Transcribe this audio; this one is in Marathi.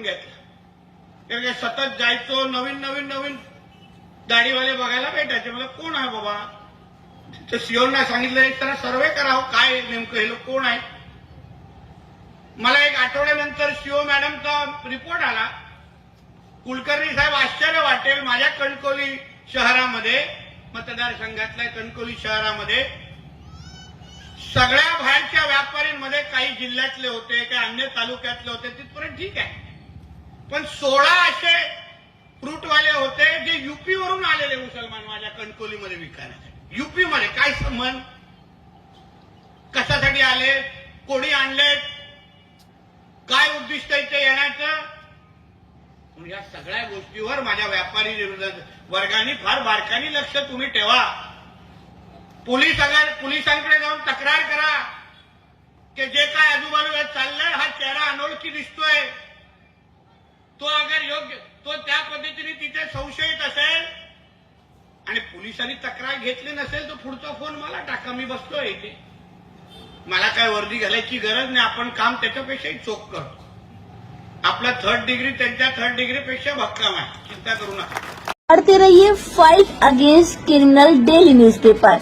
घेतला. कारण सतत जायचो, नवीन नवीन नवीन दाढीवाले बघायला भेटायचे. मला कोण आहे बाबा, तर सीओना सांगितलं एक जरा सर्वे करावं काय नेमकं हे लोक कोण आहे. मला एक आठवड्यानंतर सीओ मॅडमचा रिपोर्ट आला. कुलकर्णी साहेब आश्चर्य वाटेल, माझ्या कणकवली शहरामध्ये, मतदारसंघातल्या कणकवली शहरामध्ये सगळ्या बाहेरच्या व्यापाऱ्यांमध्ये काही जिल्ह्यातले होते, काही अन्य तालुक्यातले होते, तिथपर्यंत ठीक आहे. पण 16 असे फ्रूटवाले होते जे युपी वरून आलेले मुसलमान माझ्या कणकवलीमध्ये विकायला. युपी मध्ये काय संबंध, कशासाठी आले, कोणी आणले, काय उद्दिष्ट इथे येण्याचं. या सगळ्या गोष्टीवर माझ्या व्यापारी वर्गाने फार बारकाईने लक्ष तुम्ही ठेवा. पोलिसांकडे जाऊन तक्रार करा की जे काय आजूबाजूला चाललंय हा चेहरा अनोळखी दिसतोय, तो अगर योग्य तो त्या पद्धतीने तिथे संशयित असेल आणि पोलिसांनी तक्रार घेतली नसेल तर पुढचा फोन मला टाका, मी बसतोय इथे. मला काय वर्दी घालायची गरज नाही. आपण काम त्याच्यापेक्षाही चोख करतो. आपला 3rd डिग्री त्यांच्या 3rd डिग्री पेक्षा भक्कम आहे, चिंता करू नका. पढ़ते रहिए fight against criminal daily newspaper.